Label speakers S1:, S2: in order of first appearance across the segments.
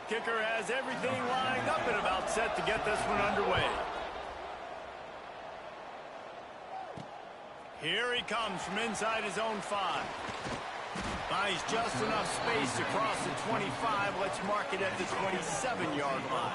S1: Kicker has everything lined up and about set to get this one underway. Here he comes from inside his own 5. Finds just enough space across the 25. Let's mark it at the 27-yard line.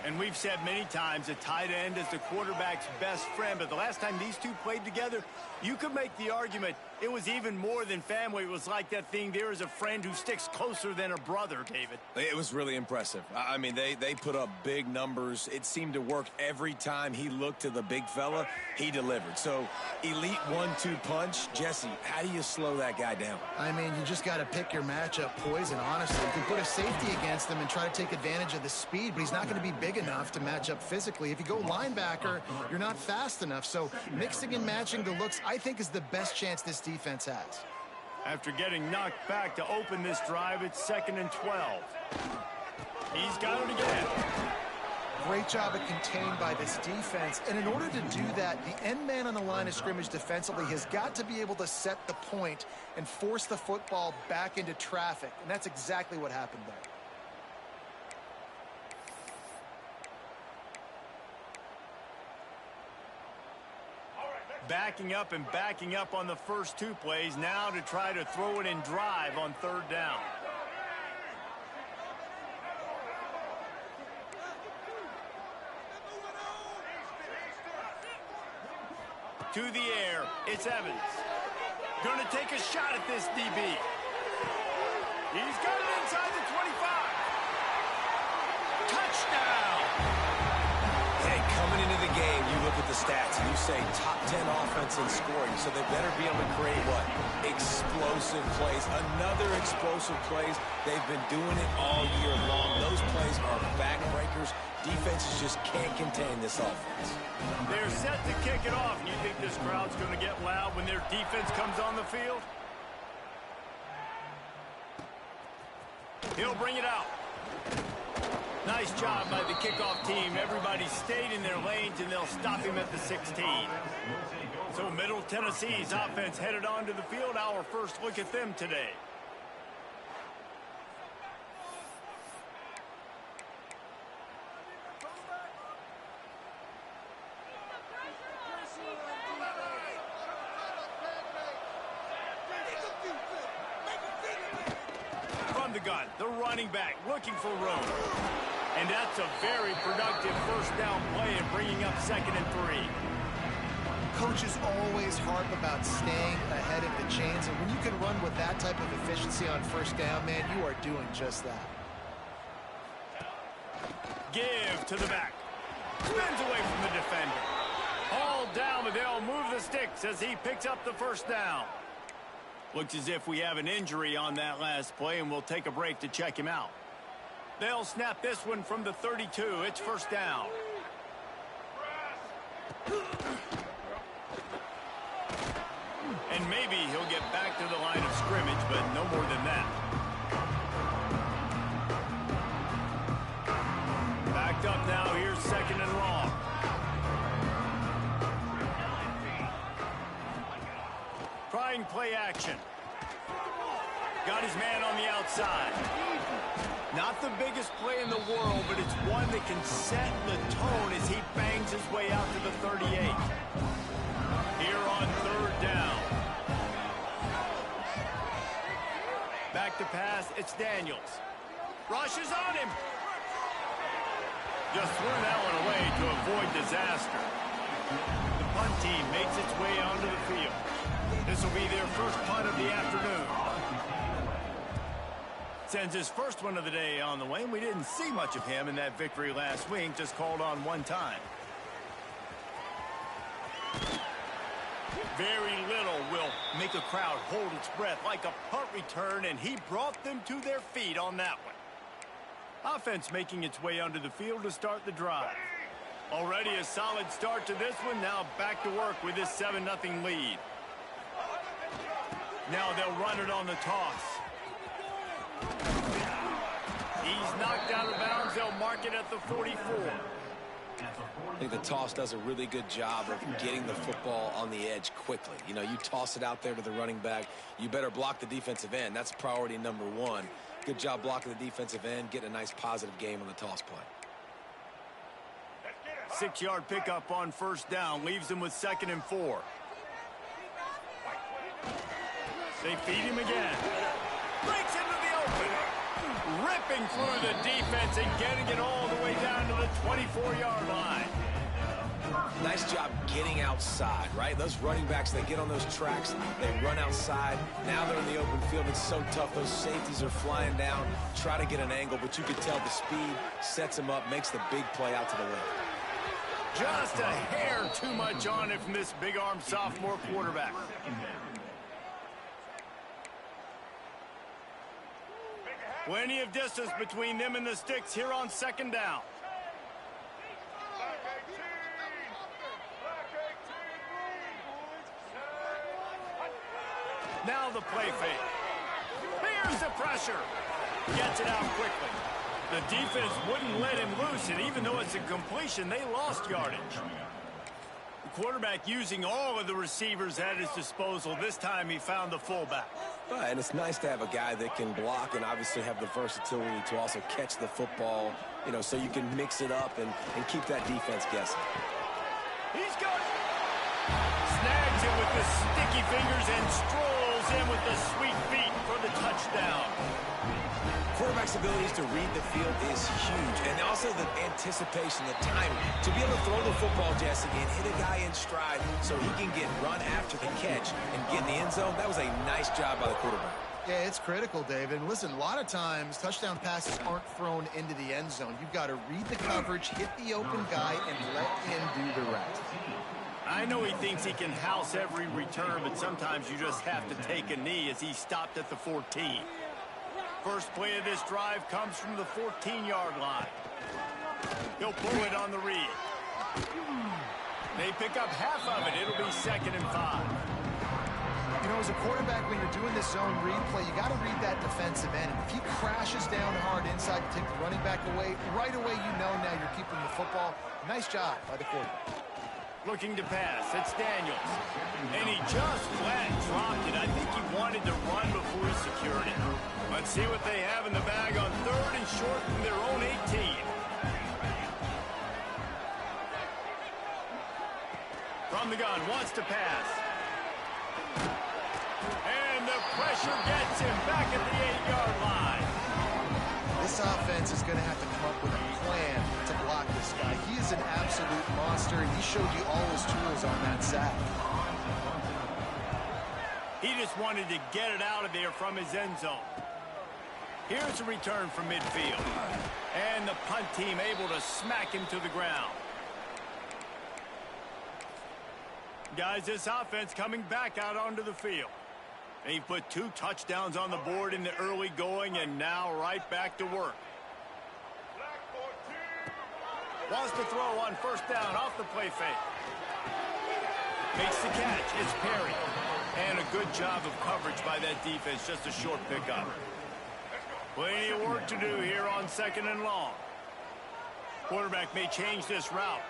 S1: And we've said many times a tight end is the quarterback's best friend, but the last time these two played together, you could make the argument it was even more than family. It was like that thing, there is a friend who sticks closer than a brother, David.
S2: It was really impressive. I mean, they put up big numbers. It seemed to work every time he looked to the big fella, he delivered. So, elite 1-2 punch. Jesse, how do you slow that guy down?
S3: I mean, you just got to pick your matchup poison, honestly. You can put a safety against him and try to take advantage of the speed, but he's not going to be big enough to match up physically. If you go linebacker, you're not fast enough. So mixing and matching the looks, I think, is the best chance this defense has.
S1: After getting knocked back to open this drive, it's 2nd and 12. He's got it again.
S3: Great job at contained by this defense. And in order to do that, the end man on the line of scrimmage defensively has got to be able to set the point and force the football back into traffic. And that's exactly what happened there.
S1: Backing up and backing up on the first 2 plays, now to try to throw it in drive on 3rd down. To the air, it's Evans. Gonna take a shot at this DB. He's got it inside the 25. Touchdown!
S2: Hey, coming into the game, you look at the stats and you say top 10 offense in scoring, so they better be able to create what? Explosive plays. Another explosive plays. They've been doing it all year long. Those plays are backbreakers. Defenses just can't contain this offense.
S1: They're set to kick it off. You think this crowd's going to get loud when their defense comes on the field? He'll bring it out. Nice job by the kickoff team. Everybody stayed in their lanes, and they'll stop him at the 16. So Middle Tennessee's offense headed onto the field. Our first look at them today. From the gun, the running back looking for room. And that's a very productive first down play and bringing up 2nd and 3.
S3: Coaches always harp about staying ahead of the chains, and when you can run with that type of efficiency on first down, man, you are doing just that.
S1: Give to the back. Spins away from the defender. All down, but they'll move the sticks as he picks up the first down. Looks as if we have an injury on that last play, and we'll take a break to check him out. They'll snap this one from the 32. It's first down. And maybe he'll get back to the line of scrimmage, but no more than that. Backed up now. Here's 2nd and long. Trying play action. Got his man on the outside. Not the biggest play in the world, but it's one that can set the tone as he bangs his way out to the 38. Here on 3rd down. Back to pass, it's Daniels. Rushes on him. Just threw that one away to avoid disaster. The punt team makes its way onto the field. This will be their first punt of the afternoon. Sends his first one of the day on the way, and we didn't see much of him in that victory last week, just called on one time. Very little will make a crowd hold its breath like a punt return, and he brought them to their feet on that one. Offense making its way onto the field to start the drive. Already a solid start to this one, now back to work with this 7-0 lead. Now they'll run it on the toss. He's knocked out of bounds. They'll mark it at the 44.
S2: I think the toss does a really good job of getting the football on the edge quickly. You know, you toss it out there to the running back, you better block the defensive end. That's priority number 1. Good job blocking the defensive end, getting a nice positive game on the toss play.
S1: 6-yard pickup on first down leaves them with 2nd and 4. They feed him again. Breaks into the open. Ripping through the defense and getting it all the way down to the 24-yard line.
S2: Nice job getting outside, right? Those running backs, they get on those tracks, they run outside. Now they're in the open field. It's so tough. Those safeties are flying down, try to get an angle, but you can tell the speed sets them up, makes the big play out to the left.
S1: Just a hair too much on it from this big-arm sophomore quarterback. Plenty of distance between them and the sticks here on 2nd down. Now the play fake. Here's the pressure. Gets it out quickly. The defense wouldn't let him loose, and even though it's a completion, they lost yardage. The quarterback using all of the receivers at his disposal. This time he found the fullback.
S2: And it's nice to have a guy that can block and obviously have the versatility to also catch the football, you know, so you can mix it up and keep that defense guessing.
S1: He's got it. Snags it with the sticky fingers and strolls in with the sweet feet for the touchdown.
S2: Quarterback's abilities to read the field is huge, and also the anticipation, the timing. To be able to throw the football, Jesse, and hit a guy in stride so he can get run after the catch and get in the end zone, that was a nice job by the quarterback.
S3: Yeah, it's critical, David. Listen, a lot of times touchdown passes aren't thrown into the end zone. You've got to read the coverage, hit the open guy, and let him do the rest.
S1: I know he thinks he can house every return, but sometimes you just have to take a knee as he stopped at the 14. First play of this drive comes from the 14-yard line. He'll pull it on the read. They pick up half of it. It'll be 2nd and 5.
S3: You know, as a quarterback, when you're doing this zone read play, you got to read that defensive end. If he crashes down hard inside to take the running back away, right away you know now you're keeping the football. Nice job by the quarterback.
S1: Looking to pass. It's Daniels. And he just flat dropped it. I think he wanted to run before he secured it. Let's see what they have in the bag on 3rd and short from their own 18. From the gun, wants to pass. And the pressure gets him back at the 8-yard line.
S3: This offense is going to have to come up with a plan to block this guy. He is an absolute monster, and he showed you all his tools on that sack.
S1: He just wanted to get it out of there from his end zone. Here's a return from midfield. And the punt team able to smack him to the ground. Guys, this offense coming back out onto the field. They put 2 touchdowns on the board in the early going, and now right back to work. Wants to throw on first down off the play fake. Makes the catch. It's Perry. And a good job of coverage by that defense. Just a short pickup. Plenty of work to do here on 2nd and long. Quarterback may change this route.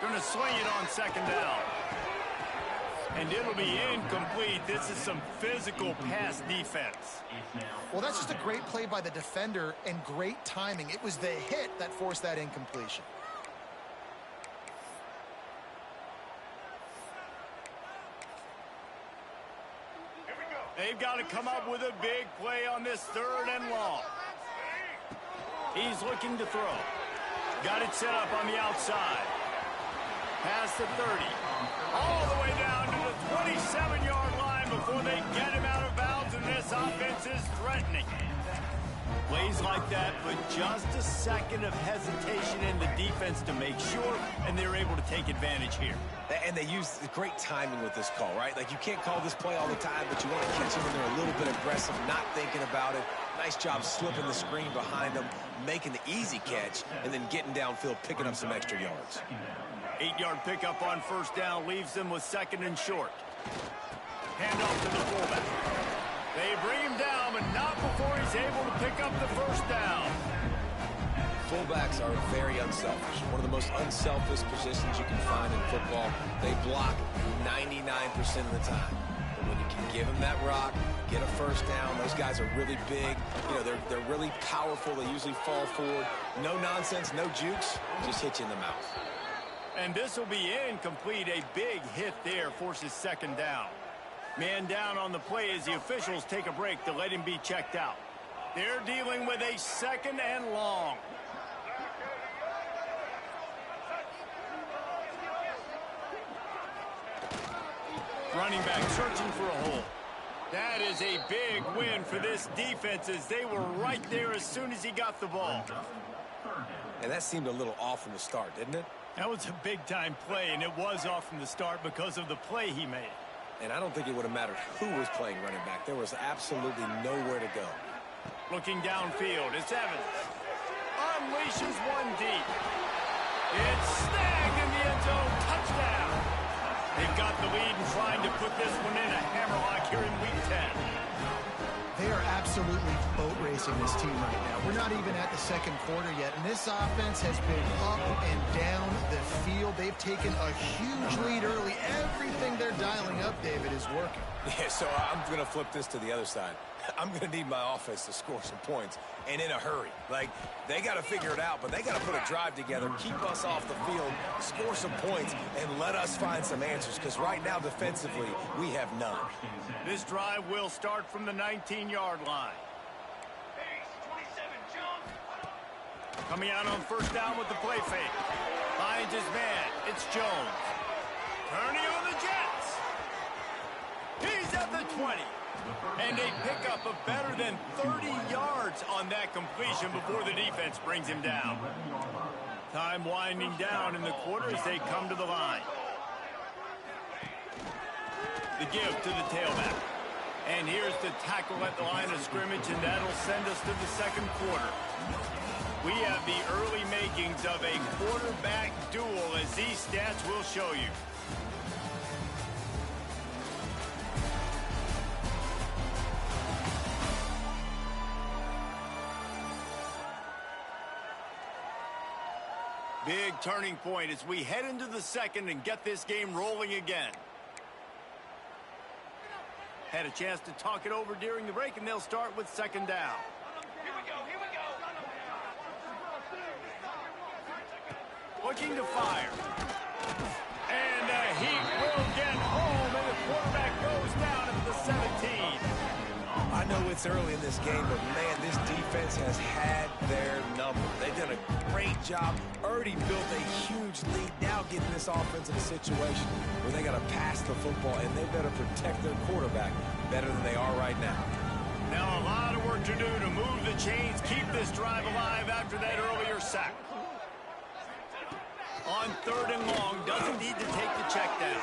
S1: Going to swing it on 2nd down. And it'll be incomplete. This is some physical pass defense.
S3: Well, that's just a great play by the defender and great timing. It was the hit that forced that incompletion.
S1: They've got to come up with a big play on this 3rd and long. He's looking to throw. Got it set up on the outside. Past the 30. All the way down to the 27-yard line before they get him out of bounds, and this offense is threatening. Plays like that, but just a second of hesitation in the defense to make sure, and they're able to take advantage here.
S2: And they use great timing with this call, right? Like, you can't call this play all the time, but you want to catch them when they're a little bit aggressive, not thinking about it. Nice job slipping the screen behind them, making the easy catch, and then getting downfield, picking up some extra yards.
S1: 8-yard pickup on first down leaves them with 2nd and short. Handoff to the fullback. They bring him down, but not before he's able to pick up the first down.
S2: Fullbacks are very unselfish. One of the most unselfish positions you can find in football. They block 99% of the time. But when you can give them that rock, get a first down, those guys are really big. You know, they're really powerful. They usually fall forward. No nonsense, no jukes, just hit you in the mouth.
S1: And this will be incomplete. A big hit there forces second down. Man down on the play as the officials take a break to let him be checked out. They're dealing with a second and long. Running back searching for a hole. That is a big win for this defense as they were right there as soon as he got the ball.
S2: And that seemed a little off from the start, didn't it?
S1: That was a big-time play, and it was off from the start because of the play he made.
S2: And I don't think it would have mattered who was playing running back. There was absolutely nowhere to go.
S1: Looking downfield, it's Evans. Unleashes one deep. It's snagged in the end zone. Touchdown. They've got the lead and trying to put this one in a hammerlock here in Week 10.
S3: They are absolutely boat racing this team right now. We're not even at the second quarter yet, and this offense has been up and down the field. They've taken a huge lead early. Everything they're dialing up, David, is working.
S2: Yeah, so I'm going to flip this to the other side. I'm going to need my offense to score some points, and in a hurry. Like, they got to figure it out, but they got to put a drive together, keep us off the field, score some points, and let us find some answers, because right now, defensively, we have none.
S1: This drive will start from the 19-yard line. Coming out on first down with the play fake. Finds his man. It's Jones. Turning on the Jets. He's at the 20. And a pickup of better than 30 yards on that completion before the defense brings him down. Time winding down in the quarter as they come to the line. The give to the tailback. And here's the tackle at the line of scrimmage, and that'll send us to the second quarter. We have the early makings of a quarterback duel, as these stats will show you. Big turning point as we head into the second and get this game rolling again. Had a chance to talk it over during the break, and they'll start with second down.
S4: Here we go.
S1: Looking to fire. And he will get home, and the quarterback goes down at the 17.
S2: I know it's early in this game, but, man, this defense has had their number. They've done a great job, already built a huge lead, now getting this offense in a situation where they got to pass the football, and they better protect their quarterback better than they are right now.
S1: Now a lot of work to do to move the chains, keep this drive alive after that earlier sack. On third and long, doesn't need to take the check down.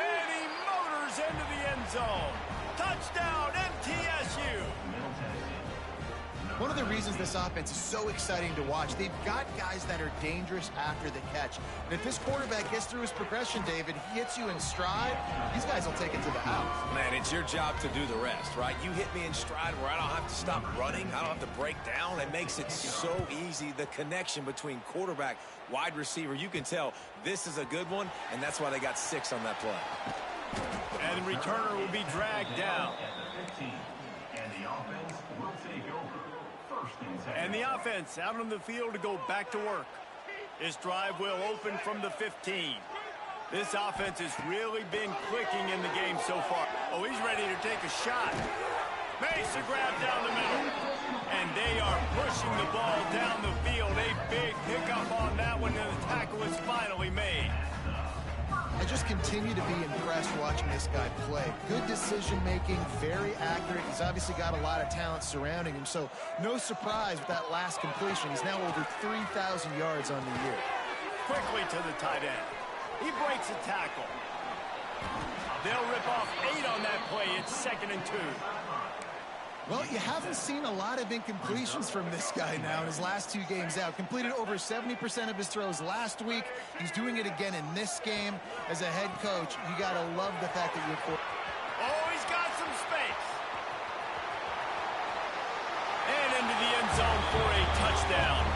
S1: And he motors into the end zone. Touchdown, MTSU.
S3: One of the reasons this offense is so exciting to watch, they've got guys that are dangerous after the catch. And if this quarterback gets through his progression, David, he hits you in stride, these guys will take it to the house.
S2: Man, it's your job to do the rest, right? You hit me in stride where I don't have to stop running. I don't have to break down. It makes it so easy. The connection between quarterback, wide receiver, you can tell this is a good one, and that's why they got 6 on that play.
S1: And the returner will be dragged down. And the offense out on the field to go back to work. This drive will open from the 15. This offense has really been clicking in the game so far. Oh, he's ready to take a shot. Makes a grab down the middle. And they are pushing the ball down the field. A big pickup on that one, and the tackle is finally made.
S3: I just continue to be impressed watching this guy play. Good decision-making, very accurate. He's obviously got a lot of talent surrounding him, so no surprise with that last completion. He's now over 3,000 yards on the year.
S1: Quickly to the tight end. He breaks a tackle. They'll rip off 8 on that play. It's 2nd and 2.
S3: Well, you haven't seen a lot of incompletions from this guy now in his last 2 games out. Completed over 70% of his throws last week. He's doing it again in this game. As a head coach, you got to love the fact that you're...
S1: Oh, he's got some space. And into the end zone for a touchdown.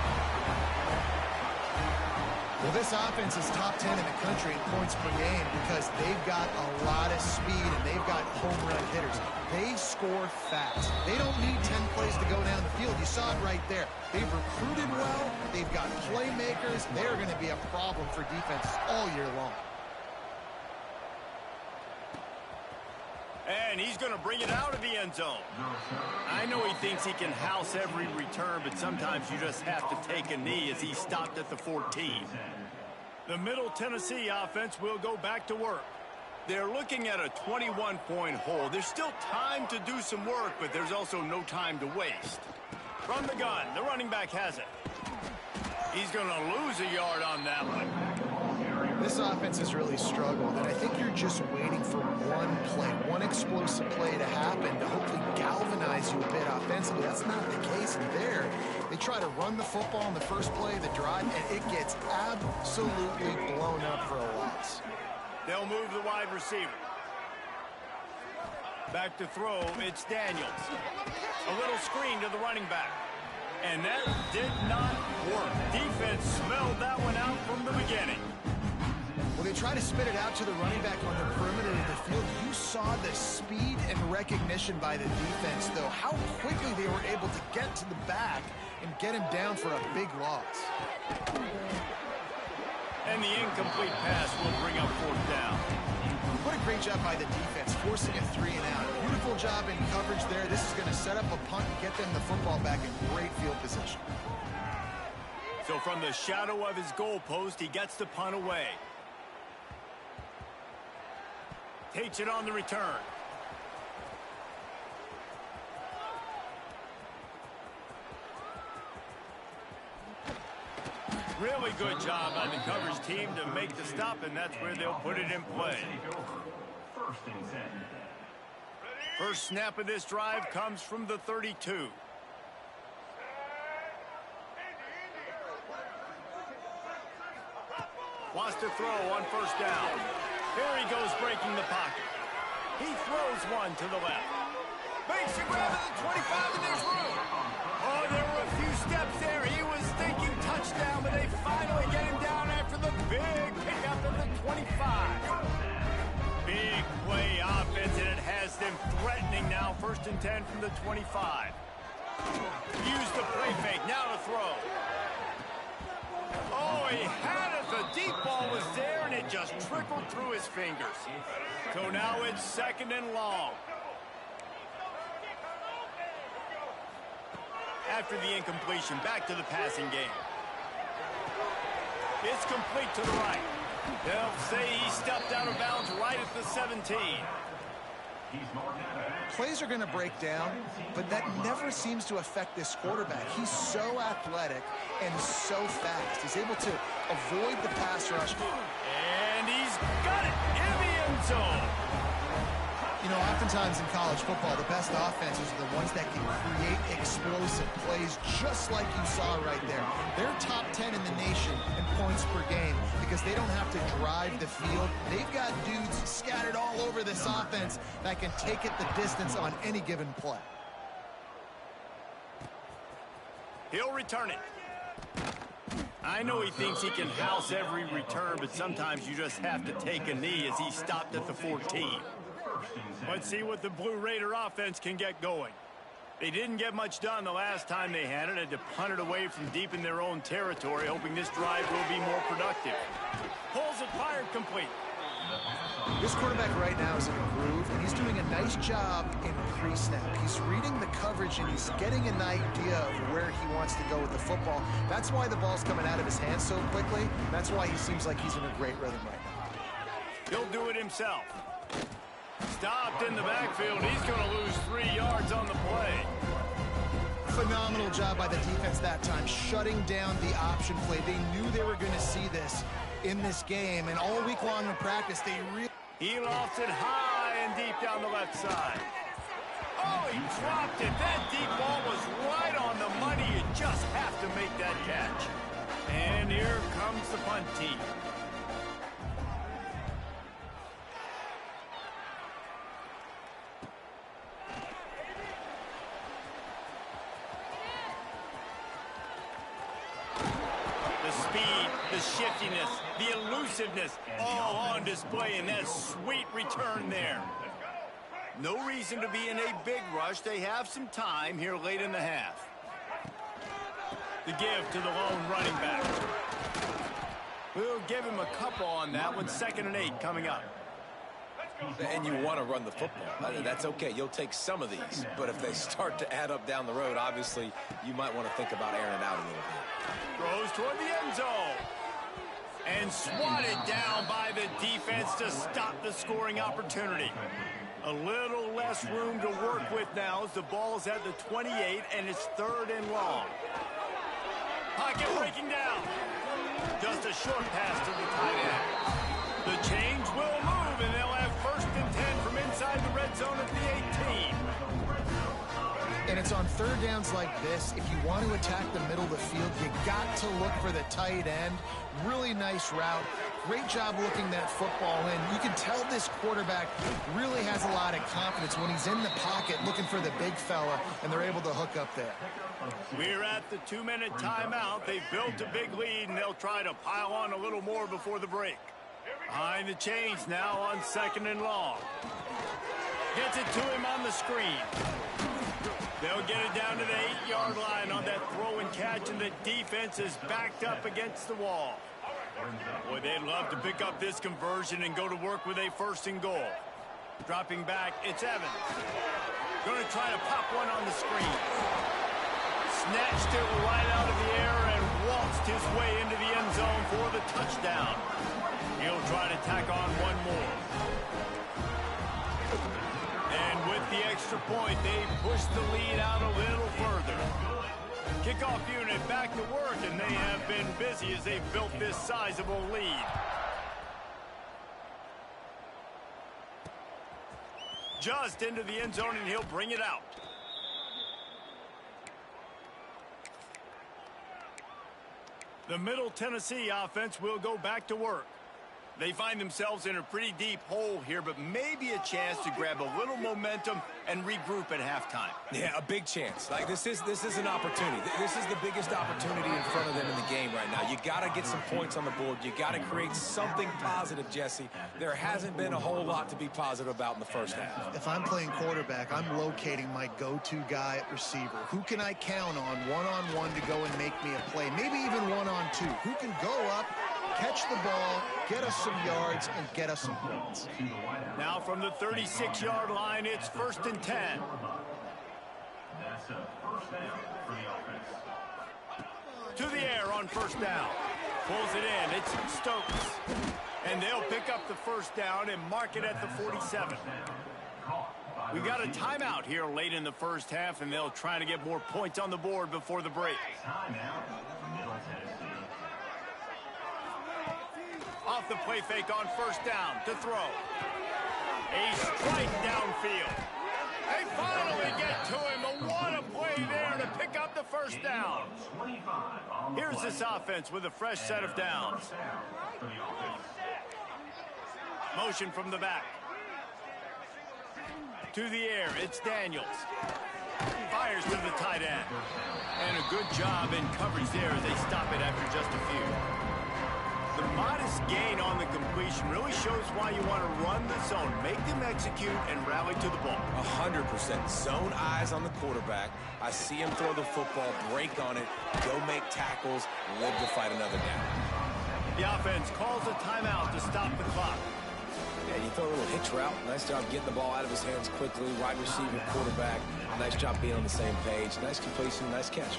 S3: Well, this offense is top 10 in the country in points per game because they've got a lot of speed and they've got home run hitters. They score fast. They don't need 10 plays to go down the field. You saw it right there. They've recruited well. They've got playmakers. They're going to be a problem for defense all year long.
S1: And he's going to bring it out of the end zone. I know he thinks he can house every return, but sometimes you just have to take a knee as he stopped at the 14. The Middle Tennessee offense will go back to work. They're looking at a 21-point hole. There's still time to do some work, but there's also no time to waste. From the gun, the running back has it. He's going to lose a yard on that one.
S3: This offense has really struggled, and I think you're just waiting for one play, one explosive play to happen to hopefully galvanize you a bit offensively. That's not the case there. They try to run the football in the first play of the drive, and it gets absolutely blown up for a loss.
S1: They'll move the wide receiver. Back to throw, it's Daniels. A little screen to the running back. And that did not work. Defense smelled that one out from the beginning.
S3: Well, they try to spit it out to the running back on the perimeter of the field. You saw the speed and recognition by the defense, though. How quickly they were able to get to the back and get him down for a big loss.
S1: And the incomplete pass will bring up fourth down.
S3: What a great job by the defense, forcing a 3-and-out. Beautiful job in coverage there. This is going to set up a punt and get them the football back in great field position.
S1: So from the shadow of his goal post, he gets the punt away. Takes it on the return. Really good job by the coverage team to make the stop, and that's where they'll put it in play. First snap of this drive comes from the 32. Wants to throw on first down. Here he goes breaking the pocket. He throws one to the left. Makes a grab at the 25, and there's room. Oh, there were a few steps there. He was thinking touchdown, but they finally get him down after the big pickup at the 25. Big play offense, and it has them threatening now. 1st and 10 from the 25. Use the play fake. Now to throw. Oh, he had it. The deep ball was there, and it just trickled through his fingers. So now it's 2nd and long. After the incompletion, back to the passing game. It's complete to the right. They'll say he stepped out of bounds right at the 17.
S3: Plays are going to break down, but that never seems to affect this quarterback. He's so athletic and so fast. He's able to avoid the pass rush.
S1: And he's got it in the end zone.
S3: You know, oftentimes in college football, the best offenses are the ones that can create explosive plays just like you saw right there. They're top 10 in the nation in points per game because they don't have to drive the field. They've got dudes scattered all over this offense that can take it the distance on any given play.
S1: He'll return it. I know he thinks he can house every return, but sometimes you just have to take a knee as he stopped at the 14. Let's see what the Blue Raider offense can get going. They didn't get much done the last time they had to punt it away from deep in their own territory, hoping this drive will be more productive. Pulls it, fired, complete.
S3: This quarterback right now is in a groove, and he's doing a nice job in pre-snap. He's reading the coverage, and he's getting an idea of where he wants to go with the football. That's why the ball's coming out of his hands so quickly. That's why he seems like he's in a great rhythm right now.
S1: He'll do it himself. Stopped in the backfield. He's going to lose 3 yards on the play.
S3: Phenomenal job by the defense that time, shutting down the option play. They knew they were going to see this in this game, and all week long in practice, they really...
S1: He lost it high and deep down the left side. Oh, he dropped it. That deep ball was right on the money. You just have to make that catch. And here comes the punt team. speed, the shiftiness, the elusiveness, all on display in that sweet return there. No reason to be in a big rush. They have some time here late in the half. The give to the lone running back. We'll give him a couple on that one. 2nd and 8 coming up.
S2: And you want to run the football. That's okay. You'll take some of these. But if they start to add up down the road, obviously, you might want to think about airing it out a little bit.
S1: Throws toward the end zone. And swatted down by the defense to stop the scoring opportunity. A little less room to work with now as the ball's at the 28, and it's 3rd and long. Pocket breaking down. Just a short pass to the tight end. The change will move, and they'll have 1st and 10 from inside the red zone at the 18.
S3: And it's on 3rd downs like this. If you want to attack the middle of the field, you got to look for the tight end. Really nice route. Great job looking that football in. You can tell this quarterback really has a lot of confidence when he's in the pocket looking for the big fella, and they're able to hook up there.
S1: We're at the 2-minute timeout. They've built a big lead, and they'll try to pile on a little more before the break. Behind the chains now on 2nd and long. Gets it to him on the screen. They'll get it down to the 8-yard line on that throw and catch, and the defense is backed up against the wall. Boy, they'd love to pick up this conversion and go to work with a 1st and goal. Dropping back, it's Evans. Going to try to pop one on the screen. Snatched it right out of the air and waltzed his way into the end zone for the touchdown. He'll try to tack on one more. And with the extra point, they push the lead out a little further. Kickoff unit back to work, and they have been busy as they've built this sizable lead. Just into the end zone, and he'll bring it out. The Middle Tennessee offense will go back to work. They find themselves in a pretty deep hole here, but maybe a chance to grab a little momentum and regroup at halftime.
S2: Yeah, a big chance. Like this is an opportunity. This is the biggest opportunity in front of them in the game right now. You got to get some points on the board. You got to create something positive, Jesse. There hasn't been a whole lot to be positive about in the first half.
S3: If I'm playing quarterback, I'm locating my go-to guy at receiver. Who can I count on one-on-one to go and make me a play? Maybe even one-on-two. Who can go up, catch the ball, get us some yards, and get us some points.
S1: Now from the 36-yard line, it's 1st and 10.
S4: That's a 1st down for the offense.
S1: To the air on 1st down. Pulls it in. It's Stokes. And they'll pick up the 1st down and mark it at the 47. We've got a timeout here late in the first half, and they'll try to get more points on the board before the break.
S4: Timeout, Middle Tennessee.
S1: Off the play fake on 1st down to throw. A strike downfield. They finally get to him. What a play there to pick up the 1st down. Here's this offense with a fresh set of downs. Motion from the back. To the air, it's Daniels. Fires to the tight end. And a good job in coverage there as they stop it after just a few. The modest gain on the completion really shows why you want to run the zone, make them execute, and rally to the ball.
S2: 100%. Zone eyes on the quarterback. I see him throw the football, break on it, go make tackles, live to fight another down.
S1: The offense calls a timeout to stop the clock.
S2: Yeah, you throw a little hitch route. Nice job getting the ball out of his hands quickly. Wide receiver, quarterback. Nice job being on the same page. Nice completion, nice catch.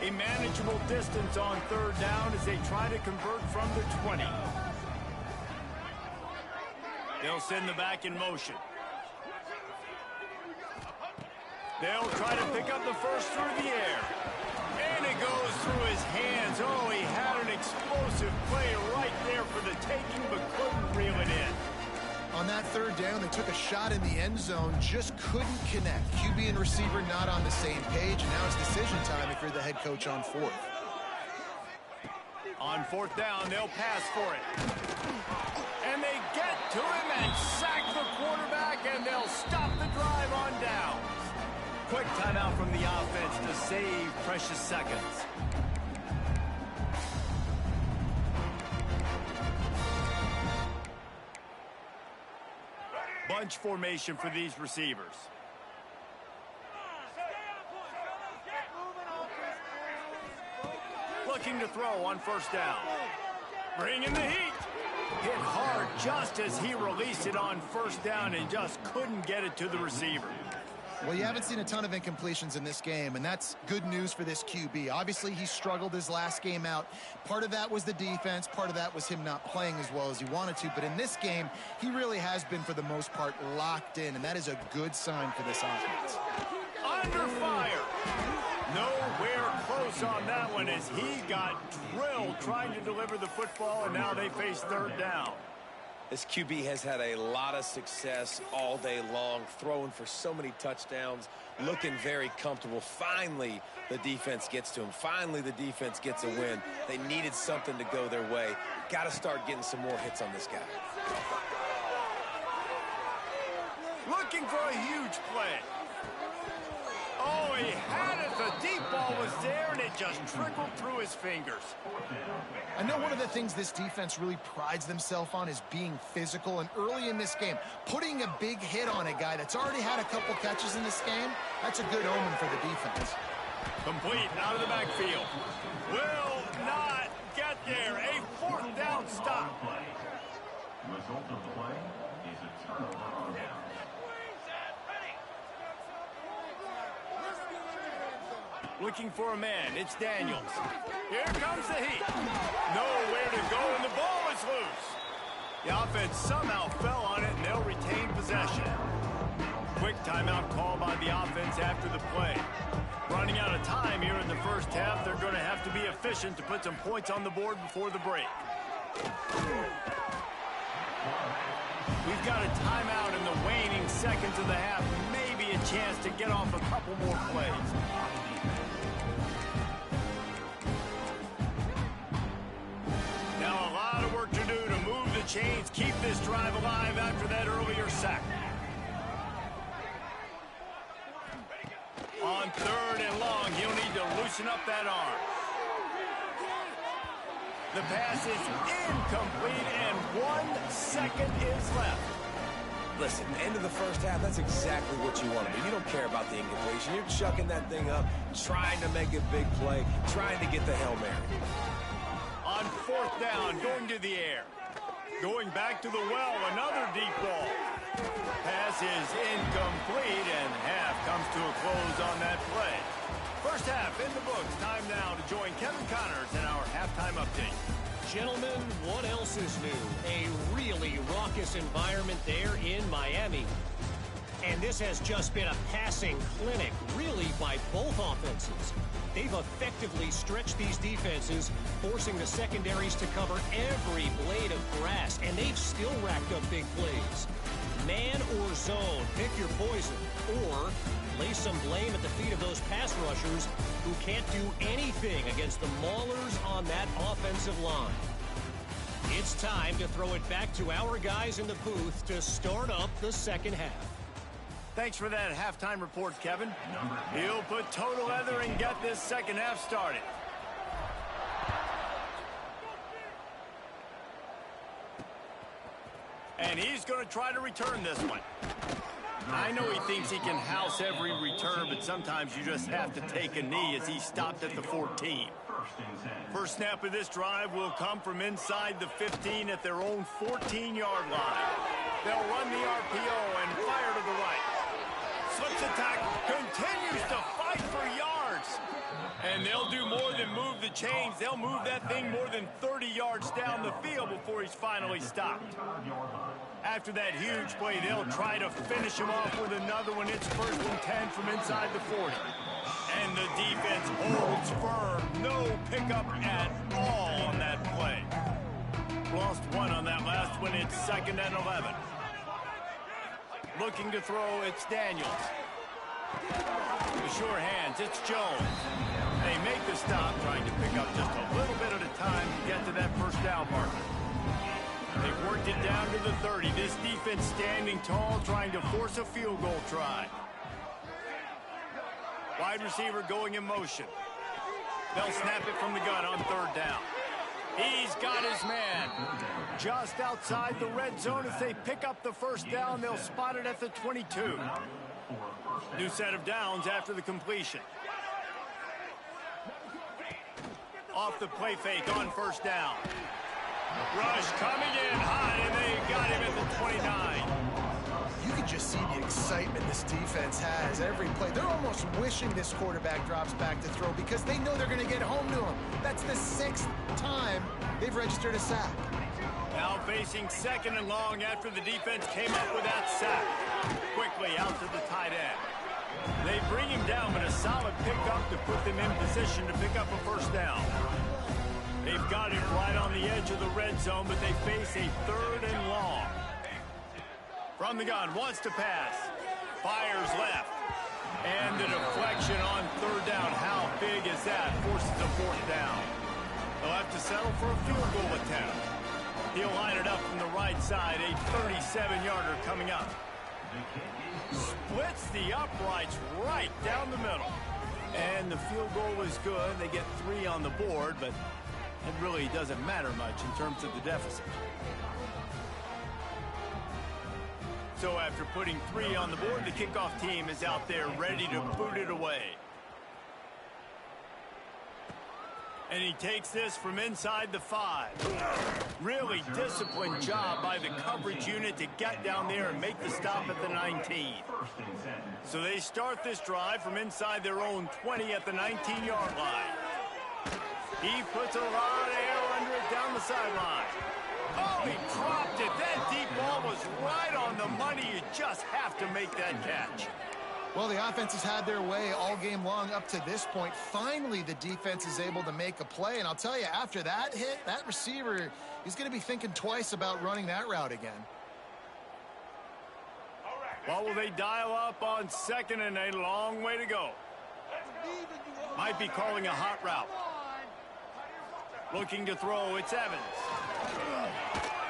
S1: A manageable distance on 3rd down as they try to convert from the 20. They'll send the back in motion. They'll try to pick up the 1st through the air. And it goes through his hands. Oh, he had an explosive play right there for the taking, but couldn't reel it in.
S3: On that 3rd down, they took a shot in the end zone, just couldn't connect. QB and receiver not on the same page. Now it's decision time if you're the head coach on 4th.
S1: On 4th down, they'll pass for it. And they get to him and sack the quarterback, and they'll stop the drive on down. Quick timeout from the offense to save precious seconds. bunch formation for these receivers. Looking to throw on first down. Bringing the heat. Hit hard just as he released it on first down and just couldn't get it to the receiver.
S3: Well, you haven't seen a ton of incompletions in this game, and that's good news for this QB. Obviously, he struggled his last game out. Part of that was the defense. Part of that was him not playing as well as he wanted to. But in this game, he really has been, for the most part, locked in, and that is a good sign for this offense.
S1: Under fire. Nowhere close on that one as he got drilled trying to deliver the football, and now they face third down.
S2: This QB has had a lot of success all day long, throwing for so many touchdowns, looking very comfortable. Finally, the defense gets to him. Finally, the defense gets a win. They needed something to go their way. Got to start getting some more hits on this guy.
S1: Looking for a huge play. Oh, he had it. The deep ball was there, and it just trickled through his fingers.
S3: I know one of the things this defense really prides themselves on is being physical, and early in this game, putting a big hit on a guy that's already had a couple catches in this game, that's a good omen for the defense.
S1: Complete out of the backfield. Will not get there. A fourth down stop.
S4: Result of the play is a turnover on down.
S1: Looking for a man. It's Daniels. Here comes the heat. Nowhere to go, and the ball is loose. The offense somehow fell on it, and they'll retain possession. Quick timeout call by the offense after the play. Running out of time here in the first half, they're going to have to be efficient to put some points on the board before the break. We've got a timeout in the waning seconds of the half. Maybe a chance to get off a couple more plays. Now a lot of work to do to move the chains, keep this drive alive after that earlier sack. On third and long, he'll need to loosen up that arm. The pass is incomplete, and 1 second is left.
S2: Listen, end of the first half, that's exactly what you want to do. You don't care about the incompletion. You're chucking that thing up, trying to make a big play, trying to get the Hail Mary.
S1: On fourth down, going to the air. Going back to the well, another deep ball. Pass is incomplete, and half comes to a close on that play. First half in the books. Time now to join Kevin Connors in our halftime update.
S5: Gentlemen, what else is new? A really raucous environment there in Miami. And this has just been a passing clinic, really, by both offenses. They've effectively stretched these defenses, forcing the secondaries to cover every blade of grass, and they've still racked up big plays. Man or zone, pick your poison, or lay some blame at the feet of those pass rushers who can't do anything against the maulers on that offensive line. It's time to throw it back to our guys in the booth to start up the second half.
S1: Thanks for that halftime report, Kevin. He'll put total leather and get this second half started. And he's going to try to return this one. I know he thinks he can house every return, but sometimes you just have to take a knee as he stopped at the 14. First snap of this drive will come from inside the 15 at their own 14-yard line. They'll run the RPO and fire to the right. Slips attack, continues to fight for yards. And they'll do more than move the chains. They'll move that thing more than 30 yards down the field before he's finally stopped. After that huge play, they'll try to finish him off with another one. It's 1st and 10 from inside the 40. And the defense holds firm. No pickup at all on that play. Lost one on that last one. It's 2nd and 11. Looking to throw, it's Daniels. The sure hands, it's Jones. They make the stop, trying to pick up just a little bit at a time to get to that first down marker. They've worked it down to the 30. This defense standing tall, trying to force a field goal try. Wide receiver going in motion. They'll snap it from the gun on 3rd down. He's got his man. just outside the red zone. If they pick up the first down, they'll spot it at the 22. New set of downs after the completion. Off the play fake on first down. Rush coming in hot, and they got him at the 29.
S3: You can just see the excitement this defense has every play. They're almost wishing this quarterback drops back to throw because they know they're going to get home to him. That's the 6th time they've registered a sack.
S1: Now facing second and long after the defense came up with that sack. Quickly out to the tight end. They bring him down, but a solid pickup to put them in position to pick up a first down. They've got it right on the edge of the red zone, but they face a 3rd and long. From the gun, wants to pass. Fires left. And the deflection on 3rd down. How big is that? Forces a 4th down. They'll have to settle for a field goal attempt. He'll line it up from the right side. A 37-yarder coming up. Splits the uprights right down the middle. And the field goal was good. They get 3 on the board, but it really doesn't matter much in terms of the deficit. So after putting 3 on the board, the kickoff team is out there ready to boot it away. And he takes this from inside the 5. Really disciplined job by the coverage unit to get down there and make the stop at the 19. So they start this drive from inside their own 20 at the 19-yard line. He puts a lot of air under it down the sideline. Oh, he dropped it. That deep ball was right on the money. You just have to make that catch.
S3: Well, the offense has had their way all game long up to this point. Finally, the defense is able to make a play. And I'll tell you, after that hit, that receiver, he's going to be thinking twice about running that route again.
S1: Well, will they dial up on 2nd and a long way to go? Might be calling a hot route. Looking to throw, it's Evans.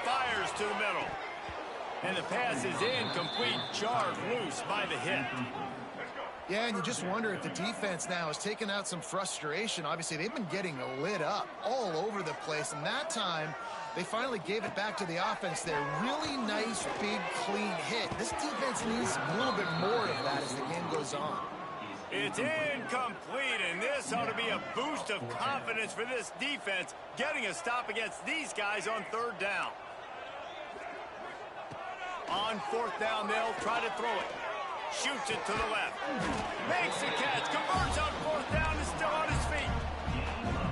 S1: Fires to the middle. And the pass is incomplete, jarred loose by the hit.
S3: Yeah, and you just wonder if the defense now has taken out some frustration. Obviously, they've been getting lit up all over the place. And that time, they finally gave it back to the offense there. Really nice, big, clean hit. This defense needs a little bit more of that as the game goes on.
S1: It's incomplete, and this ought to be a boost of confidence for this defense, getting a stop against these guys on 3rd down. On 4th down, they'll try to throw it. Shoots it to the left. Makes the catch. Converts on 4th down and still on his feet.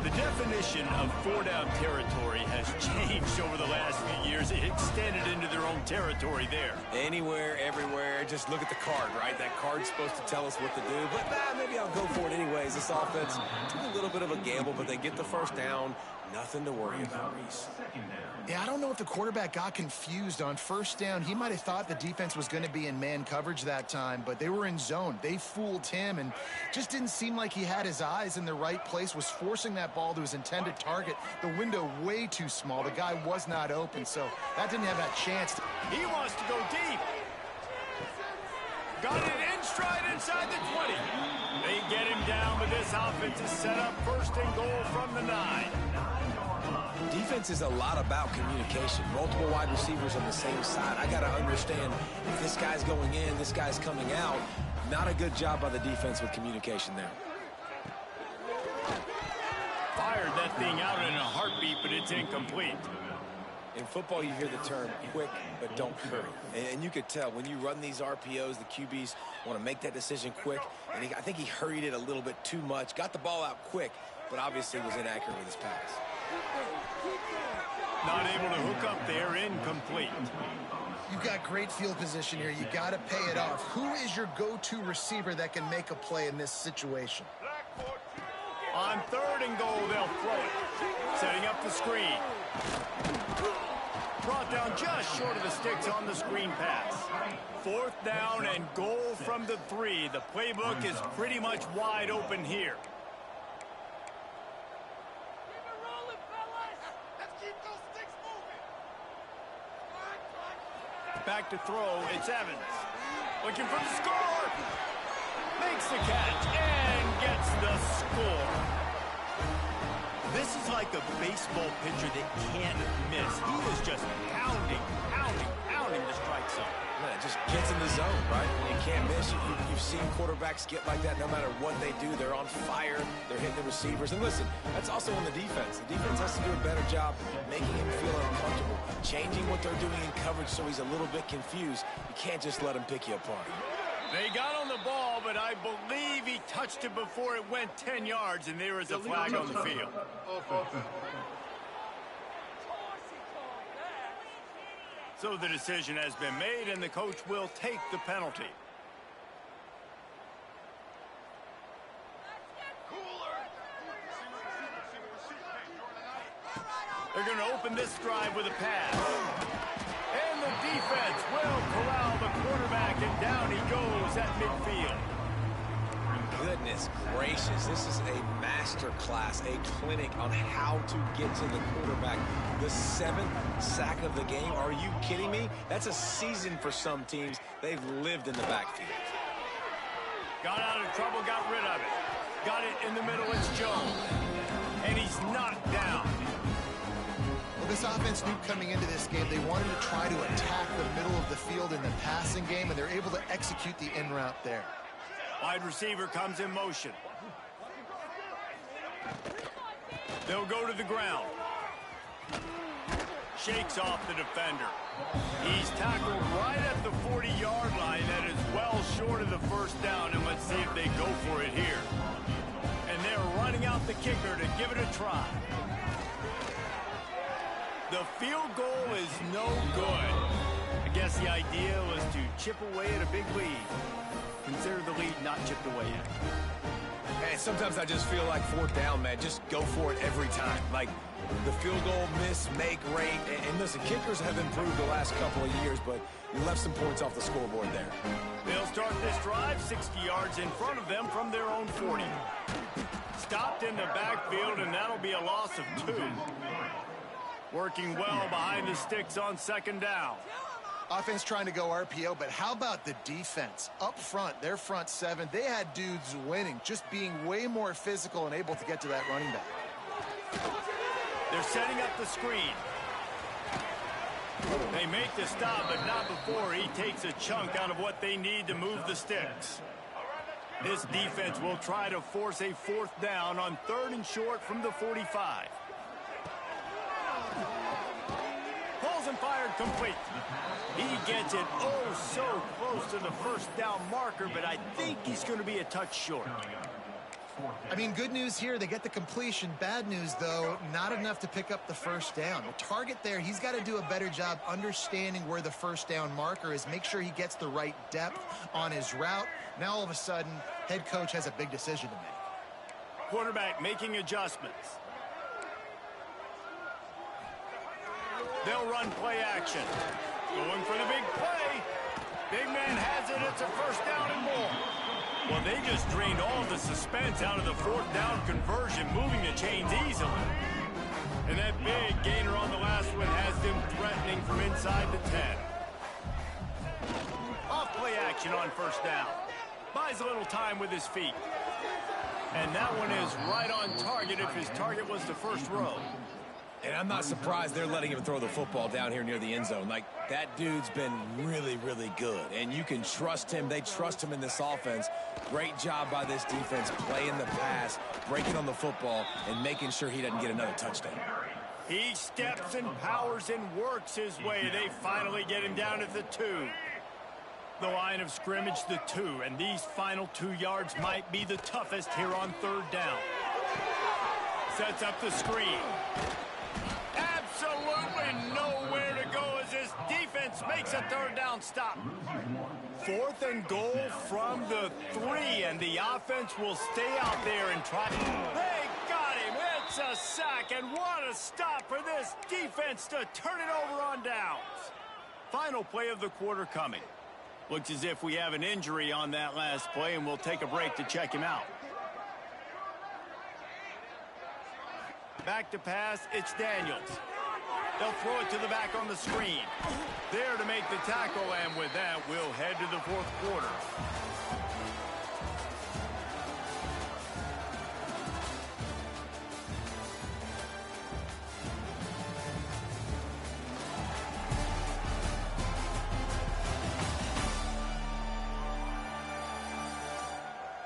S1: The definition of 4-down territory has changed over the last few years. It extended into their own territory there.
S2: Anywhere, everywhere. Just look at the card, right? That card's supposed to tell us what to do. But maybe I'll go for it anyways. This offense took a little bit of a gamble, but they get the first down. Nothing to worry about, Reese.
S3: Yeah, I don't know if the quarterback got confused on 1st down. He might have thought the defense was going to be in man coverage that time, but they were in zone. They fooled him and just didn't seem like he had his eyes in the right place, was forcing that ball to his intended target. The window way too small. The guy was not open, so that didn't have that chance.
S1: He wants to go deep. Got it in stride inside the 20. They get him down, but this offense is set up 1st and goal from the 9.
S2: Defense is a lot about communication. Multiple wide receivers on the same side. I got to understand if this guy's going in, this guy's coming out. Not a good job by the defense with communication there.
S1: Fired that thing out in a heartbeat, but it's incomplete.
S2: In football, you hear the term quick, but don't hurry. And you could tell when you run these RPOs, the QBs want to make that decision quick. And I think he hurried it a little bit too much. Got the ball out quick, but obviously was inaccurate with his pass.
S1: Not able to hook up there, incomplete.
S3: You've got great field position here. You got to pay it off. Who is your go-to receiver that can make a play in this situation?
S1: On 3rd and goal, they'll throw it. Setting up the screen. Brought down just short of the sticks on the screen pass. 4th down and goal from the 3. The playbook is pretty much wide open here. Back to throw, it's Evans. Looking for the score. Makes the catch and gets the score. This is like a baseball pitcher that can't miss. He is just pounding the strike zone.
S2: Man, it just gets in the zone, right? You can't miss. You've seen quarterbacks get like that no matter what they do. They're on fire. They're hitting the receivers. And listen, that's also on the defense. The defense has to do a better job making him feel uncomfortable, changing what they're doing in coverage so he's a little bit confused. You can't just let him pick you apart.
S1: They got on the ball, but I believe he touched it before it went 10 yards, and there is a flag on the field. So the decision has been made, and the coach will take the penalty. They're going to open this drive with a pass. And the defense will corral the quarterback, and down he goes at midfield.
S2: Goodness gracious, this is a master class, a clinic on how to get to the quarterback. The 7th sack of the game, are you kidding me? That's a season for some teams. They've lived in the backfield.
S1: Got out of trouble, got rid of it. Got it in the middle, it's Jones. And he's knocked down.
S3: Well, this offense knew coming into this game they wanted to try to attack the middle of the field in the passing game, and they're able to execute the in route there.
S1: Wide receiver comes in motion. They'll go to the ground. Shakes off the defender. He's tackled right at the 40-yard line. That is well short of the first down, and let's see if they go for it here. And they're running out the kicker to give it a try. The field goal is no good. I guess the idea was to chip away at a big lead. Consider the lead not chipped away yet.
S2: Hey, sometimes I just feel like 4th down, man. Just go for it every time. Like the field goal miss, make rate. And listen, kickers have improved the last couple of years, but you left some points off the scoreboard there.
S1: They'll start this drive 60 yards in front of them from their own 40. Stopped in the backfield, and that'll be a loss of 2. Working well behind the sticks on 2nd down.
S3: Offense trying to go RPO, but how about the defense? Up front, their front 7, they had dudes winning, just being way more physical and able to get to that running back.
S1: They're setting up the screen. They make the stop, but not before he takes a chunk out of what they need to move the sticks. This defense will try to force a 4th down on 3rd and short from the 45. Pulls and fired complete. He gets it so close to the 1st down marker, but I think he's going to be a touch short.
S3: I mean, good news here, they get the completion. Bad news, though, not enough to pick up the 1st down. The target there, he's got to do a better job understanding where the 1st down marker is, make sure he gets the right depth on his route. Now, all of a sudden, head coach has a big decision to make.
S1: Quarterback making adjustments. They'll run play action. Going for the big play. Big man has it. It's a 1st down and more. Well, they just drained all the suspense out of the 4th down conversion, moving the chains easily. And that big gainer on the last one has them threatening from inside the 10. Off play action on 1st down. Buys a little time with his feet. And that one is right on target if his target was the 1st row.
S2: And I'm not surprised they're letting him throw the football down here near the end zone. Like, that dude's been really, really good. And you can trust him. They trust him in this offense. Great job by this defense playing the pass, breaking on the football, and making sure he doesn't get another touchdown.
S1: He steps and powers and works his way. They finally get him down at the 2. The line of scrimmage, the 2. And these final 2 yards might be the toughest here on 3rd down. Sets up the screen. Absolutely nowhere to go as this defense makes a 3rd down stop. 4th and goal from the 3, and the offense will stay out there and try. They got him. It's a sack, and what a stop for this defense to turn it over on downs. Final play of the quarter coming. Looks as if we have an injury on that last play, and we'll take a break to check him out. Back to pass, it's Daniels. They'll throw it to the back on the screen. There to make the tackle, and with that, we'll head to the 4th quarter.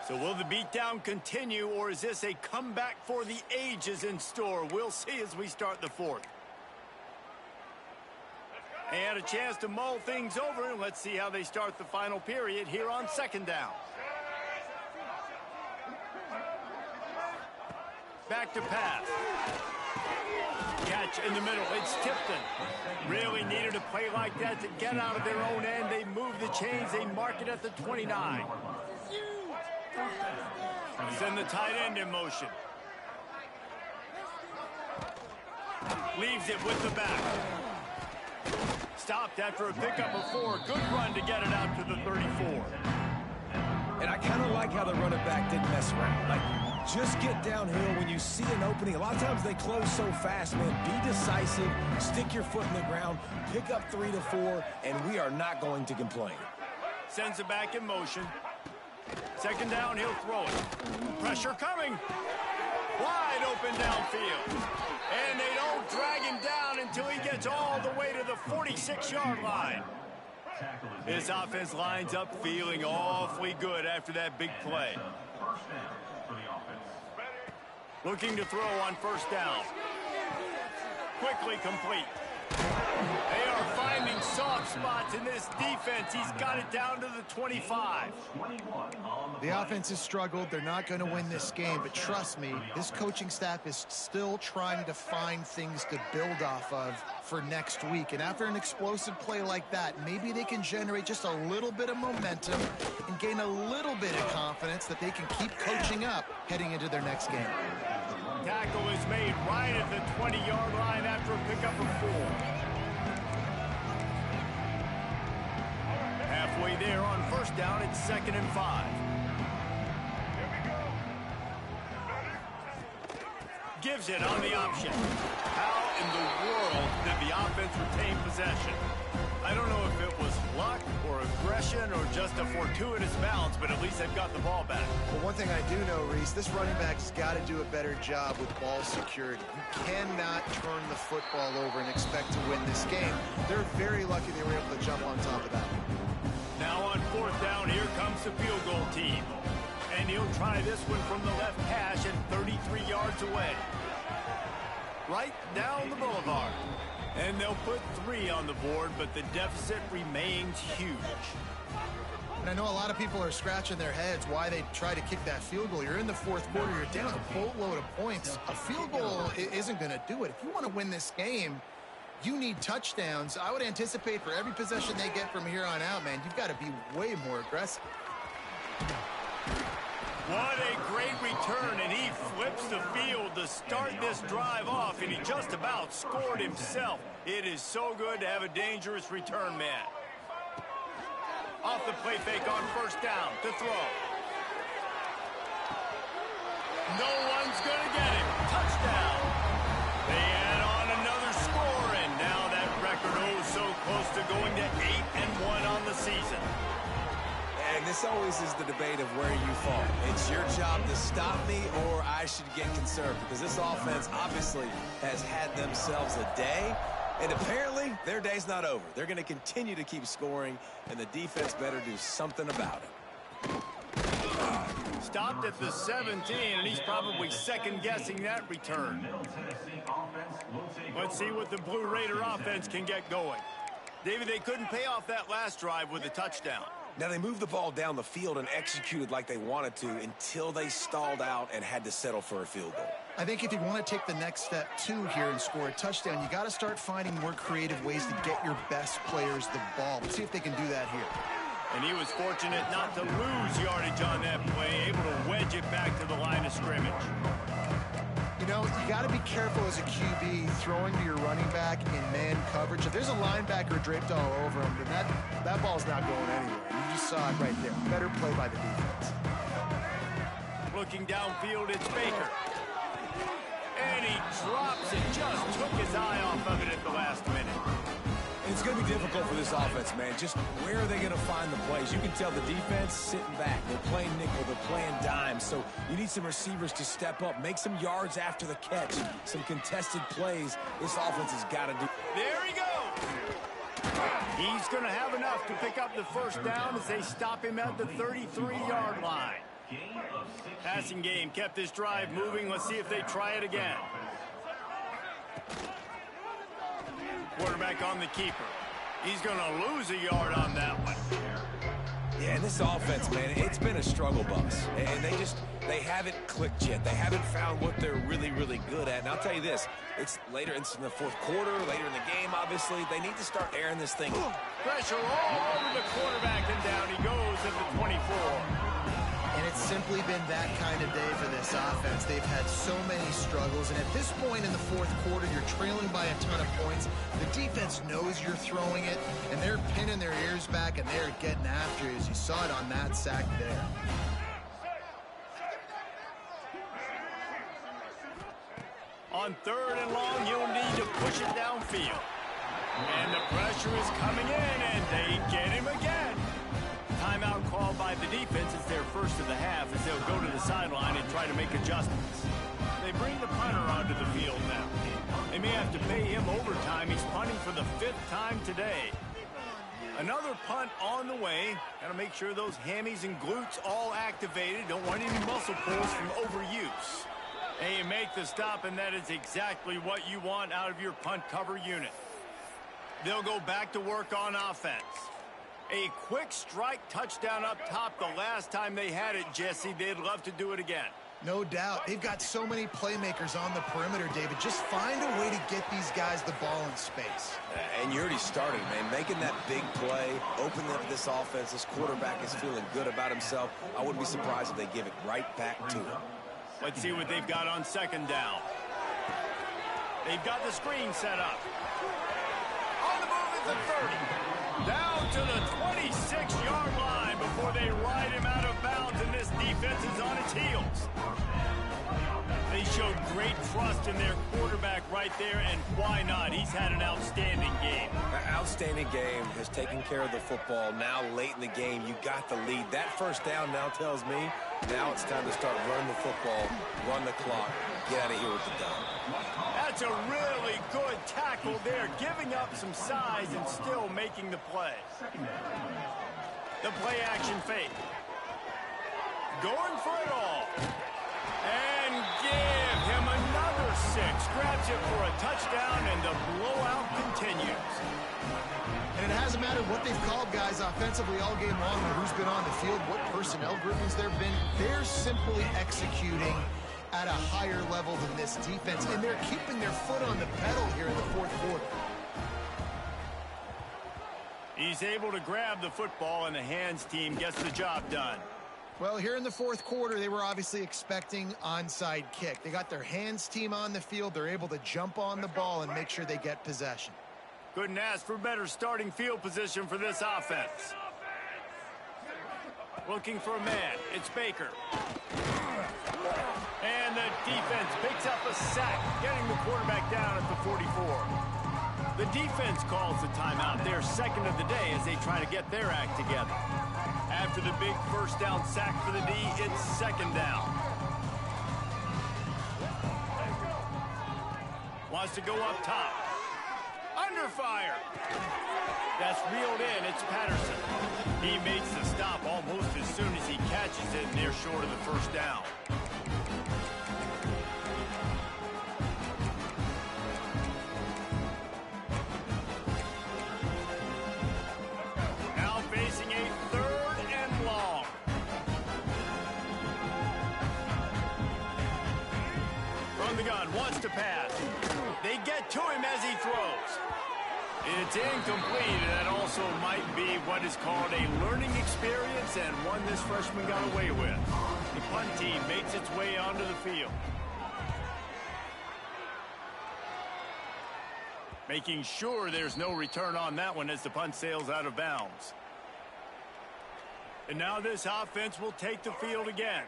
S1: So will the beatdown continue, or is this a comeback for the ages in store? We'll see as we start the fourth. They had a chance to mull things over, and let's see how they start the final period here on second down. Back to pass. Catch in the middle. It's Tipton. Really needed a play like that to get out of their own end. They move the chains. They mark it at the 29. Send the tight end in motion. Leaves it with the back. Stopped after a pickup of 4. Good run to get it out to the 34.
S2: And I kind of like how the running back didn't mess around. Like, just get downhill when you see an opening. A lot of times they close so fast, man. Be decisive, stick your foot in the ground, pick up 3 to 4, and we are not going to complain.
S1: Sends it back in motion. Second down, he'll throw it. Pressure coming. Wide open downfield. And they don't drag him down until he gets all the way to the 46-yard line. This offense lines up feeling awfully good after that big play. Looking to throw on first down. Quickly complete. They are finding soft spots in this defense. He's got it down to the 25.
S3: The offense has struggled. They're not going to win this game, but trust me, this coaching staff is still trying to find things to build off of for next week. And after an explosive play like that, maybe they can generate just a little bit of momentum and gain a little bit of confidence that they can keep coaching up heading into their next game.
S1: Tackle is made right at the 20-yard line after a pickup of 4. Halfway there on first down, it's 2nd and 5. Gives it on the option. How in the world did the offense retain possession? I don't know if it was luck or aggression or just a fortuitous bounce, but at least they've got the ball back.
S3: Well, one thing I do know, Reese, this running back's got to do a better job with ball security. You cannot turn the football over and expect to win this game. They're very lucky they were able to jump on top of that.
S1: Now on fourth down, here comes the field goal team. And he'll try this one from the left hash at 33 yards away. Right down the boulevard. And they'll put 3 on the board, but the deficit remains huge.
S3: And I know a lot of people are scratching their heads why they try to kick that field goal. You're in the fourth quarter. You're down a boatload of points. A field goal isn't going to do it. If you want to win this game, you need touchdowns. I would anticipate for every possession they get from here on out, man, you've got to be way more aggressive.
S1: What a great return, and he flips the field to start this drive off, and he just about scored himself. It is so good to have a dangerous return man. Off the play fake on first down to throw. No one's going to get him. Touchdown. They add on another score, and now that record so close to going to 8-1 on the season.
S2: And this always is the debate of where you fall. It's your job to stop me, or I should get conserved, because this offense obviously has had themselves a day, and apparently their day's not over. They're going to continue to keep scoring, and the defense better do something about it.
S1: Stopped at the 17, and he's probably second-guessing that return. Let's see what the Blue Raider offense can get going. David, they couldn't pay off that last drive with a touchdown.
S2: Now, they moved the ball down the field and executed like they wanted to until they stalled out and had to settle for a field goal.
S3: I think if you want to take the next step, too, here and score a touchdown, you got to start finding more creative ways to get your best players the ball. Let's see if they can do that here.
S1: And he was fortunate not to lose yardage on that play, able to wedge it back to the line of scrimmage.
S3: You know, you got to be careful as a QB throwing to your running back in man coverage. If there's a linebacker draped all over him, then that ball's not going anywhere. You just saw it right there. Better play by the defense.
S1: Looking downfield, it's Baker. And he drops it, just took his eye off of it at the last minute.
S2: It's going to be difficult for this offense, man. Just where are they going to find the plays? You can tell the defense sitting back. They're playing nickel. They're playing dime. So you need some receivers to step up, make some yards after the catch, some contested plays. This offense has got to do.
S1: There he goes. He's going to have enough to pick up the first down as they stop him at the 33-yard line.
S4: Gain of 16.
S1: Passing game kept this drive moving. Let's see if they try it again. Quarterback on the keeper. He's going to lose a yard on that one.
S2: Yeah, and this offense, man, it's been a struggle bus. And they haven't clicked yet. They haven't found what they're really, really good at. And I'll tell you this, it's later in the fourth quarter, later in the game, obviously. They need to start airing this thing.
S1: Pressure all over the quarterback, and down he goes at the 24.
S3: And it's simply been that kind of day for this offense. They've had so many struggles, and at this point in the fourth quarter, you're trailing by a ton of points. The defense knows you're throwing it, and they're pinning their ears back, and they're getting after you, as you saw it on that sack there.
S1: On 3rd and long, you'll need to push it downfield. And the pressure is coming in, and they get him again. Timeout called by the defense. It's their first of the half as they'll go to the sideline and try to make adjustments. They bring the punter onto the field now. They may have to pay him overtime. He's punting for the 5th time today. Another punt on the way. Got to make sure those hammies and glutes all activated. Don't want any muscle pulls from overuse. And you make the stop, and that is exactly what you want out of your punt cover unit. They'll go back to work on offense. A quick strike touchdown up top the last time they had it, Jesse. They'd love to do it again.
S3: No doubt. They've got so many playmakers on the perimeter, David. Just find a way to get these guys the ball in space.
S2: And you already started, man. Making that big play, opening up this offense. This quarterback is feeling good about himself. I wouldn't be surprised if they give it right back to him.
S1: Let's see what they've got on 2nd down. They've got the screen set up. On the move is the 30. Down to the 26-yard line before they ride him out of bounds, and this defense is on its heels. They showed great trust in their quarterback right there, and why not? He's had an outstanding game.
S2: An outstanding game, has taken care of the football. Now late in the game, you got the lead. That first down now tells me now it's time to start running the football, run the clock, get out of here with the dub.
S1: That's a really good tackle there, giving up some size and still making the play. The play action fake. Going for it all. And give him another 6. Grabs it for a touchdown, and the blowout continues.
S3: And it hasn't mattered what they've called guys offensively all game long, or who's been on the field, what personnel groupings there have been. They're simply executing at a higher level than this defense, and they're keeping their foot on the pedal here in the fourth quarter.
S1: He's able to grab the football, and the hands team gets the job done.
S3: Well, here in the fourth quarter, they were obviously expecting onside kick. They got their hands team on the field. They're able to jump on the ball and make sure they get possession.
S1: Couldn't ask for better starting field position for this offense. Looking for a man. It's Baker. And the defense picks up a sack, getting the quarterback down at the 44. The defense calls the timeout, their 2nd of the day, as they try to get their act together. After the big first down sack for the D, it's 2nd down. Wants to go up top. Under fire. That's reeled in. It's Patterson. He makes the stop almost as soon as he catches it, and they're short of the first down. Now facing a 3rd and long. From the gun, wants to pass. They get to him as he throws. It's incomplete, and that also might be what is called a learning experience, and one this freshman got away with. The punt team makes its way onto the field. Making sure there's no return on that one as the punt sails out of bounds. And now this offense will take the field again.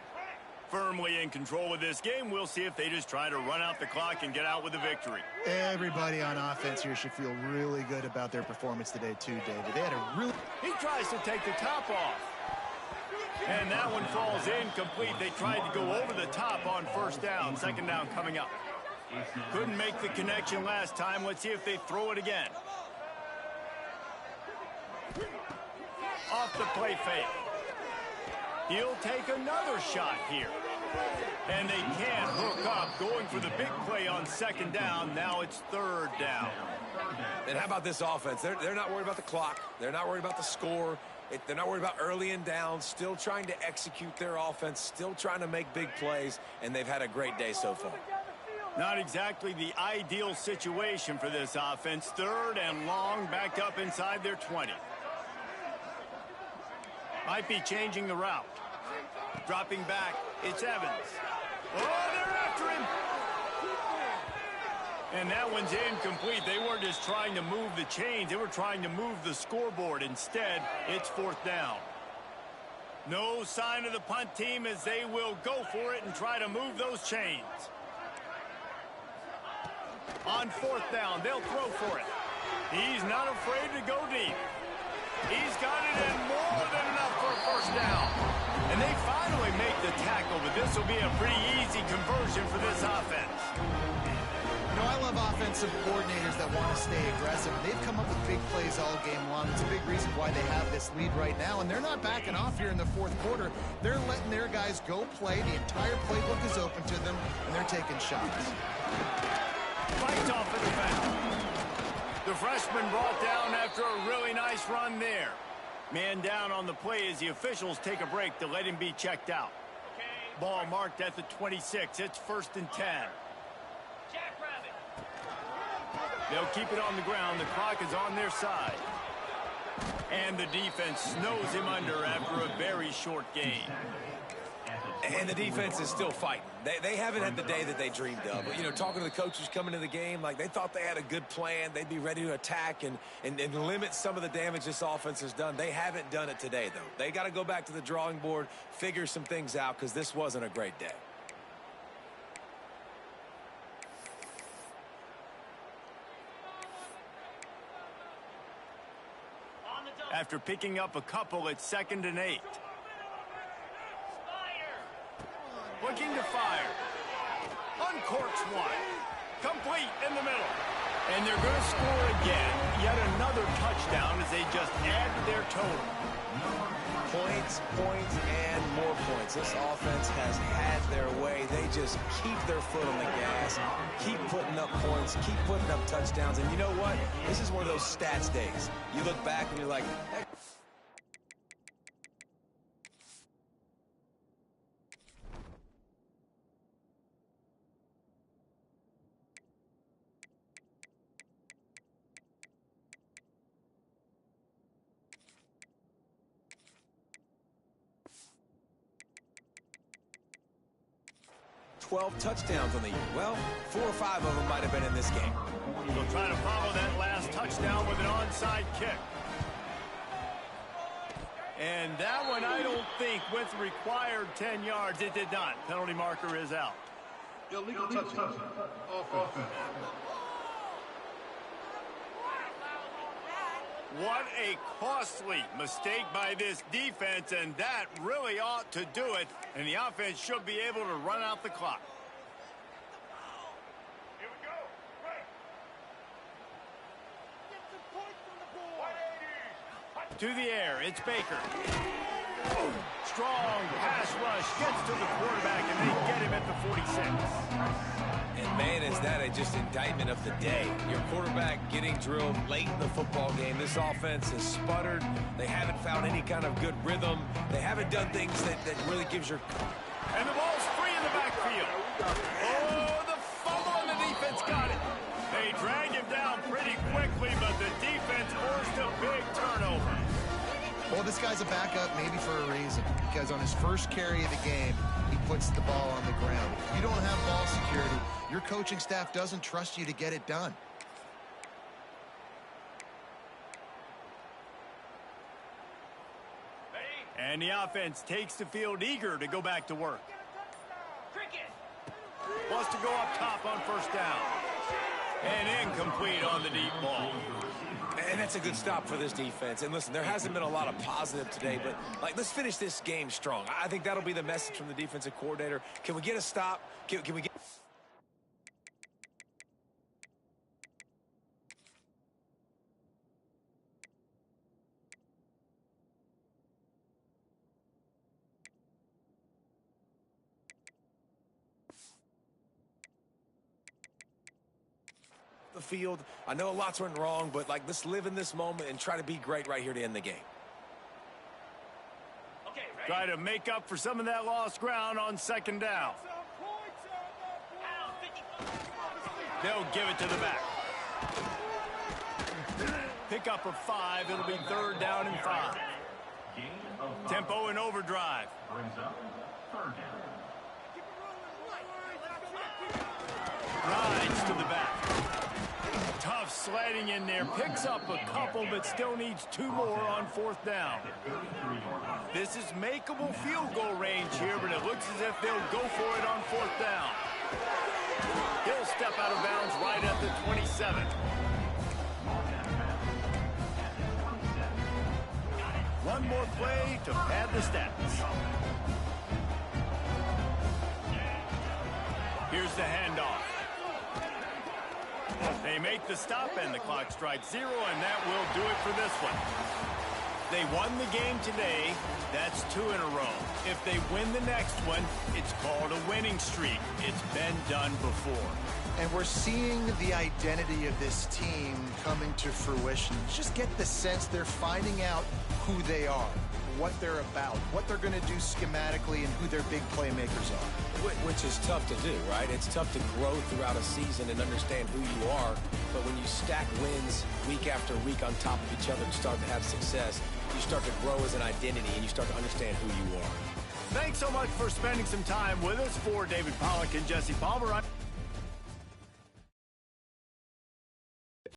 S1: Firmly in control of this game. We'll see if they just try to run out the clock and get out with a victory.
S3: Everybody on offense here should feel really good about their performance today too, David. They had a really...
S1: He tries to take the top off. And that one falls incomplete. They tried to go over the top on 1st down. 2nd down coming up. Couldn't make the connection last time. Let's see if they throw it again. Off the play fake. He'll take another shot here. And they can't hook up, going for the big play on second down. Now it's third down.
S2: And how about this offense? They're not worried about the clock. They're not worried about the score. They're not worried about early and down. Still trying to execute their offense. Still trying to make big plays. And they've had a great day so far.
S1: Not exactly the ideal situation for this offense. Third and long, backed up inside their 20. Might be changing the route. Dropping back, it's Evans. Oh, they're after him. And that one's incomplete. They weren't just trying to move the chains. They were trying to move the scoreboard. Instead, it's fourth down. No sign of the punt team as they will go for it and try to move those chains. On fourth down, they'll throw for it. He's not afraid to go deep. He's got it in more than enough for a first down. And they finally make the tackle, but this will be a pretty easy conversion for this offense.
S3: You know, I love offensive coordinators that want to stay aggressive. They've come up with big plays all game long. It's a big reason why they have this lead right now, and they're not backing off here in the fourth quarter. They're letting their guys go play. The entire playbook is open to them, and they're taking shots.
S1: Fights off the defense. The freshman brought down after a really nice run there. Man down on the play as the officials take a break to let him be checked out. Ball marked at the 26. It's 1st and 10. They'll keep it on the ground. The clock is on their side. And the defense snows him under after a very short game.
S2: And the defense is still fighting. They haven't had the day that they dreamed of. But, you know, talking to the coaches coming into the game, like they thought they had a good plan. They'd be ready to attack and limit some of the damage this offense has done. They haven't done it today, though. They got to go back to the drawing board, figure some things out, because this wasn't a great day.
S1: After picking up a couple, it's 2nd and 8. Looking to fire. Uncorks one. Complete in the middle. And they're going to score again. Yet another touchdown as they just add to their total.
S2: Points, and more points. This offense has had their way. They just keep their foot on the gas, keep putting up points, keep putting up touchdowns. And you know what? This is one of those stats days. You look back and you're like, heck. Touchdowns on the year. Well, 4 or 5 of them might have been in this game.
S1: They'll try to follow that last touchdown with an onside kick. And that one, I don't think, with required 10 yards, it did not. Penalty marker is out.
S4: Illegal touchdown. Offense.
S1: What a costly mistake by this defense, and that really ought to do it. And the offense should be able to run out the clock. Here we go. Right. To the air, it's Baker. Strong pass rush, gets to the quarterback, and they get him at the 46.
S2: And, man, is that just indictment of the day. Your quarterback getting drilled late in the football game. This offense has sputtered. They haven't found any kind of good rhythm. They haven't done things that really gives your...
S1: And the ball's free in the backfield. Oh, the fumble, and the defense got it. They drag him down pretty quickly, but the defense forced a big turnover.
S3: Well, this guy's a backup maybe for a reason, because on his first carry of the game, he puts the ball on the ground. If you don't have ball security, your coaching staff doesn't trust you to get it done.
S1: And the offense takes the field eager to go back to work. Wants to go up top on first down. And incomplete on the deep ball.
S2: And that's a good stop for this defense. And listen, there hasn't been a lot of positive today, but let's finish this game strong. I think that'll be the message from the defensive coordinator. Can we get a stop? Can we get... the field. I know lots went wrong, but, like, let's live in this moment and try to be great right here to end the game.
S1: Try to make up for some of that lost ground on second down. They'll give it to the back. Pick up a 5. It'll be third down and 5. Tempo and overdrive.
S4: Brings up third down.
S1: Rides to the back. Tough sliding in there. Picks up a couple, but still needs 2 more on fourth down. This is makeable field goal range here, but it looks as if they'll go for it on fourth down. He'll step out of bounds right at the 27. One more play to pad the stats. Here's the handoff. They make the stop, and the clock strikes 0, and that will do it for this one. They won the game today. That's 2 in a row. If they win the next one, it's called a winning streak. It's been done before.
S3: And we're seeing the identity of this team coming to fruition. Just get the sense they're finding out who they are, what they're about, what they're going to do schematically, and who their big playmakers are.
S2: Which is tough to do, right? It's tough to grow throughout a season and understand who you are. But when you stack wins week after week on top of each other and start to have success, you start to grow as an identity and you start to understand who you are.
S1: Thanks so much for spending some time with us. For David Pollack and Jesse Palmer,